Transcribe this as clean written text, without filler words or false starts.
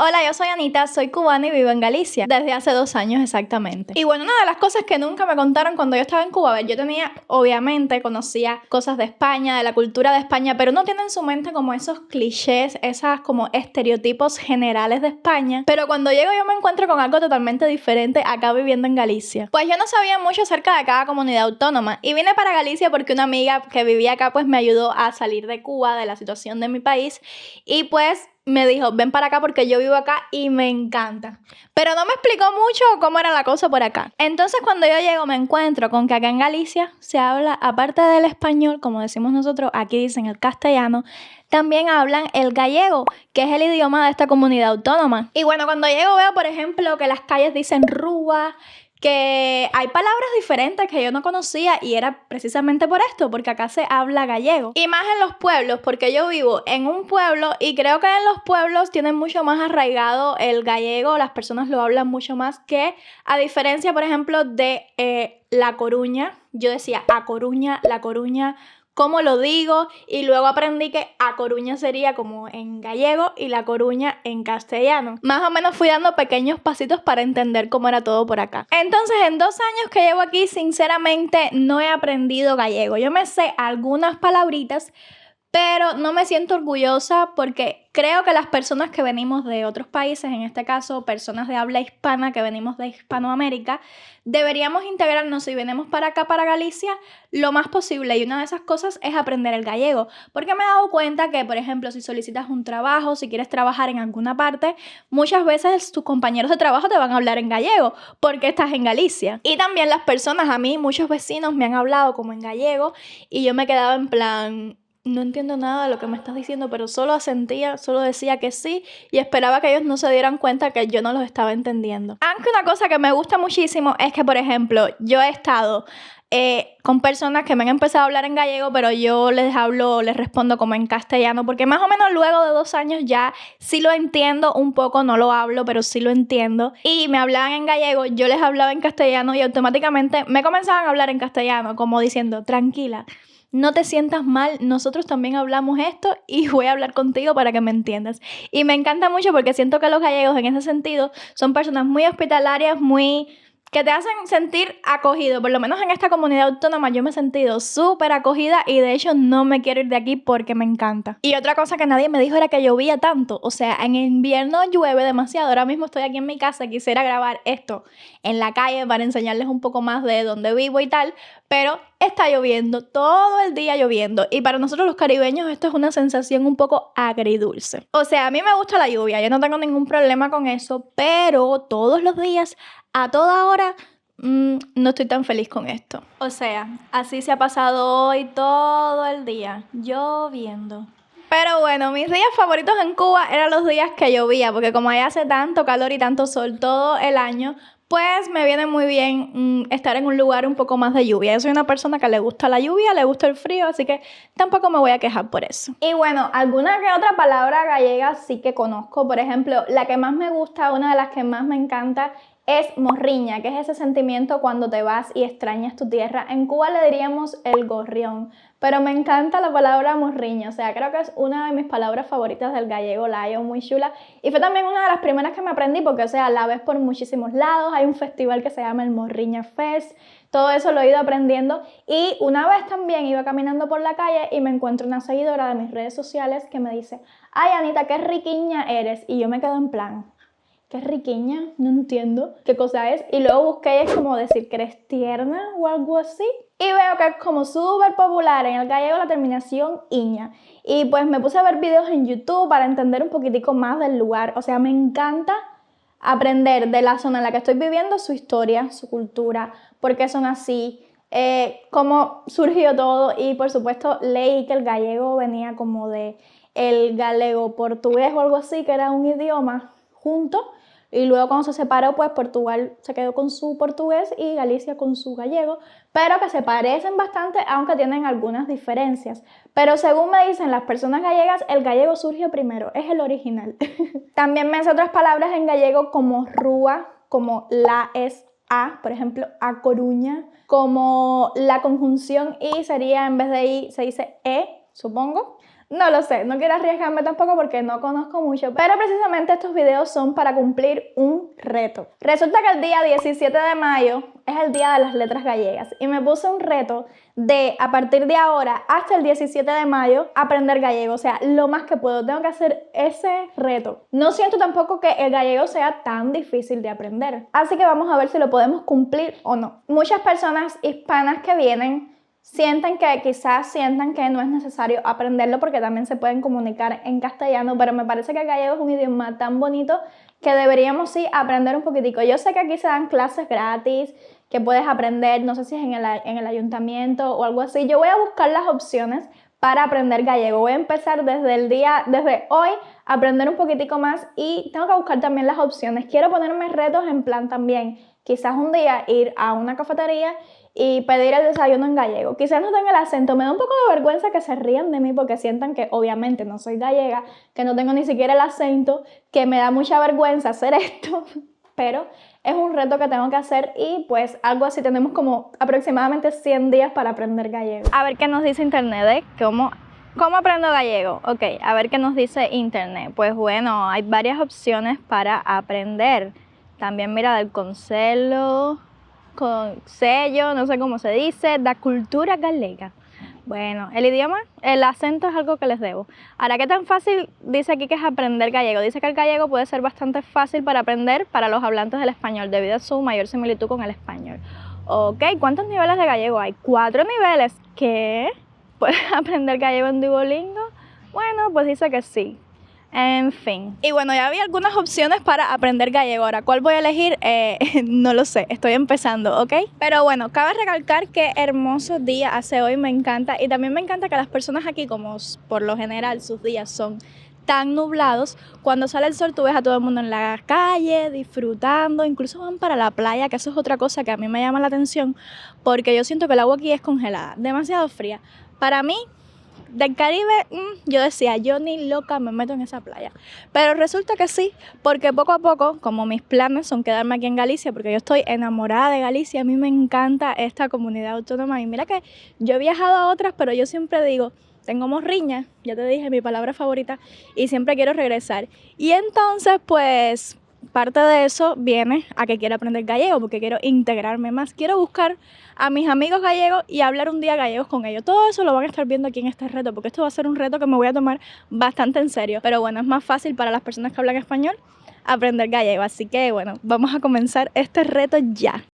Hola, yo soy Anita, soy cubana y vivo en Galicia desde hace 2 años exactamente. Y bueno, una de las cosas que nunca me contaron cuando yo estaba en Cuba, a ver, yo tenía, obviamente, conocía cosas de España, de la cultura de España, pero uno tiene en su mente como esos clichés, esas como estereotipos generales de España. Pero cuando llego yo me encuentro con algo totalmente diferente acá viviendo en Galicia. Pues yo no sabía mucho acerca de cada comunidad autónoma y vine para Galicia porque una amiga que vivía acá pues me ayudó a salir de Cuba, de la situación de mi país, y pues me dijo, ven para acá porque yo vivo acá y me encanta. Pero no me explicó mucho cómo era la cosa por acá. Entonces cuando yo llego me encuentro con que acá en Galicia se habla, aparte del español, como decimos nosotros, aquí dicen el castellano, también hablan el gallego, que es el idioma de esta comunidad autónoma. Y bueno, cuando llego veo, por ejemplo, que las calles dicen rúa, que hay palabras diferentes que yo no conocía y era precisamente por esto, porque acá se habla gallego. Y más en los pueblos, porque yo vivo en un pueblo y creo que en los pueblos tienen mucho más arraigado el gallego, las personas lo hablan mucho más que a diferencia, por ejemplo, de La Coruña. Yo decía A Coruña, La Coruña, cómo lo digo, y luego aprendí que A Coruña sería como en gallego y La Coruña en castellano. Más o menos fui dando pequeños pasitos para entender cómo era todo por acá. Entonces, en 2 años que llevo aquí, sinceramente no he aprendido gallego. Yo me sé algunas palabritas, pero no me siento orgullosa porque creo que las personas que venimos de otros países, en este caso personas de habla hispana que venimos de Hispanoamérica, deberíamos integrarnos si venimos para acá, para Galicia, lo más posible. Y una de esas cosas es aprender el gallego. Porque me he dado cuenta que, por ejemplo, si solicitas un trabajo, si quieres trabajar en alguna parte, muchas veces tus compañeros de trabajo te van a hablar en gallego porque estás en Galicia. Y también las personas, a mí, muchos vecinos me han hablado como en gallego y yo me quedaba en plan, no entiendo nada de lo que me estás diciendo, pero solo asentía, solo decía que sí y esperaba que ellos no se dieran cuenta que yo no los estaba entendiendo. Aunque una cosa que me gusta muchísimo es que, por ejemplo, yo he estado con personas que me han empezado a hablar en gallego, pero yo les respondo como en castellano, porque más o menos luego de 2 años ya sí lo entiendo un poco, no lo hablo, pero sí lo entiendo. Y me hablaban en gallego, yo les hablaba en castellano y automáticamente me comenzaban a hablar en castellano, como diciendo, tranquila, no te sientas mal, nosotros también hablamos esto y voy a hablar contigo para que me entiendas. Y me encanta mucho porque siento que los gallegos en ese sentido son personas muy hospitalarias, que te hacen sentir acogido. Por lo menos en esta comunidad autónoma yo me he sentido súper acogida y de hecho no me quiero ir de aquí porque me encanta. Y otra cosa que nadie me dijo era que llovía tanto. O sea, en invierno llueve demasiado. Ahora mismo estoy aquí en mi casa, quisiera grabar esto en la calle para enseñarles un poco más de dónde vivo y tal, pero está lloviendo, todo el día lloviendo. Y para nosotros los caribeños esto es una sensación un poco agridulce. O sea, a mí me gusta la lluvia, yo no tengo ningún problema con eso, pero todos los días, a toda hora, no estoy tan feliz con esto. O sea, así se ha pasado hoy todo el día, lloviendo. Pero bueno, mis días favoritos en Cuba eran los días que llovía, porque como allá hace tanto calor y tanto sol todo el año, pues me viene muy bien estar en un lugar un poco más de lluvia. Yo soy una persona que le gusta la lluvia, le gusta el frío, así que tampoco me voy a quejar por eso. Y bueno, alguna que otra palabra gallega sí que conozco. Por ejemplo, la que más me gusta, una de las que más me encanta, es morriña, que es ese sentimiento cuando te vas y extrañas tu tierra. En Cuba le diríamos el gorrión, pero me encanta la palabra morriña, o sea, creo que es una de mis palabras favoritas del gallego, la hallo muy chula, y fue también una de las primeras que me aprendí porque, o sea, la ves por muchísimos lados, hay un festival que se llama el Morriña Fest, todo eso lo he ido aprendiendo, y una vez también iba caminando por la calle y me encuentro una seguidora de mis redes sociales que me dice, ay Anita, qué riquiña eres, y yo me quedo en plan, ¿qué riquiña? No entiendo qué cosa es. Y luego busqué, es como decir que eres tierna o algo así. Y veo que es como súper popular en el gallego la terminación iña. Y pues me puse a ver videos en YouTube para entender un poquitico más del lugar. O sea, me encanta aprender de la zona en la que estoy viviendo, su historia, su cultura, por qué son así, cómo surgió todo. Y por supuesto leí que el gallego venía como de el galego portugués o algo así, que era un idioma junto. Y luego cuando se separó, pues Portugal se quedó con su portugués y Galicia con su gallego, pero que se parecen bastante, aunque tienen algunas diferencias. Pero según me dicen las personas gallegas, el gallego surgió primero, es el original. También me sé otras palabras en gallego como rúa, como la es a, por ejemplo, a Coruña, como la conjunción i sería en vez de i se dice e, supongo. No lo sé, no quiero arriesgarme tampoco porque no conozco mucho, pero precisamente estos videos son para cumplir un reto. Resulta que el día 17 de mayo es el día de las letras gallegas y me puse un reto de a partir de ahora hasta el 17 de mayo aprender gallego, o sea, lo más que puedo, tengo que hacer ese reto. No siento tampoco que el gallego sea tan difícil de aprender, así que vamos a ver si lo podemos cumplir o no. Muchas personas hispanas que vienen sienten que no es necesario aprenderlo porque también se pueden comunicar en castellano, pero me parece que el gallego es un idioma tan bonito que deberíamos sí aprender un poquitico. Yo sé que aquí se dan clases gratis, que puedes aprender, no sé si es en el ayuntamiento o algo así. Yo voy a buscar las opciones para aprender gallego. Voy a empezar desde hoy a aprender un poquitico más y tengo que buscar también las opciones. Quiero ponerme retos en plan también, quizás un día ir a una cafetería y pedir el desayuno en gallego. Quizás no tenga el acento, me da un poco de vergüenza que se rían de mí porque sientan que obviamente no soy gallega, que no tengo ni siquiera el acento, que me da mucha vergüenza hacer esto, pero es un reto que tengo que hacer y pues algo así, tenemos como aproximadamente 100 días para aprender gallego. A ver qué nos dice internet, ¿eh? ¿Cómo aprendo gallego? Ok, a ver qué nos dice internet. Pues bueno, hay varias opciones para aprender. También mira del conselho, no sé cómo se dice, da cultura galega. Bueno, el idioma, el acento es algo que les debo. Ahora, ¿qué tan fácil dice aquí que es aprender gallego? Dice que el gallego puede ser bastante fácil para aprender para los hablantes del español, debido a su mayor similitud con el español. Ok, ¿cuántos niveles de gallego hay? 4 niveles. ¿Qué? ¿Puedes aprender gallego en Duolingo? Bueno, pues dice que sí. En fin. Y bueno, ya había algunas opciones para aprender gallego. Ahora, ¿cuál voy a elegir? No lo sé, estoy empezando, ¿ok? Pero bueno, cabe recalcar que hermoso día hace hoy, me encanta. Y también me encanta que las personas aquí, como por lo general sus días son tan nublados, cuando sale el sol tú ves a todo el mundo en la calle, disfrutando, incluso van para la playa, que eso es otra cosa que a mí me llama la atención, porque yo siento que el agua aquí es congelada, demasiado fría. Para mí, del Caribe, yo decía, yo ni loca me meto en esa playa. Pero resulta que sí, porque poco a poco, como mis planes son quedarme aquí en Galicia, porque yo estoy enamorada de Galicia, a mí me encanta esta comunidad autónoma. Y mira que yo he viajado a otras, pero yo siempre digo, tengo morriña, ya te dije, mi palabra favorita, y siempre quiero regresar. Y entonces, pues, parte de eso viene a que quiero aprender gallego, porque quiero integrarme más. Quiero buscar a mis amigos gallegos y hablar un día gallegos con ellos. Todo eso lo van a estar viendo aquí en este reto, porque esto va a ser un reto que me voy a tomar bastante en serio. Pero bueno, es más fácil para las personas que hablan español aprender gallego. Así que bueno, vamos a comenzar este reto ya.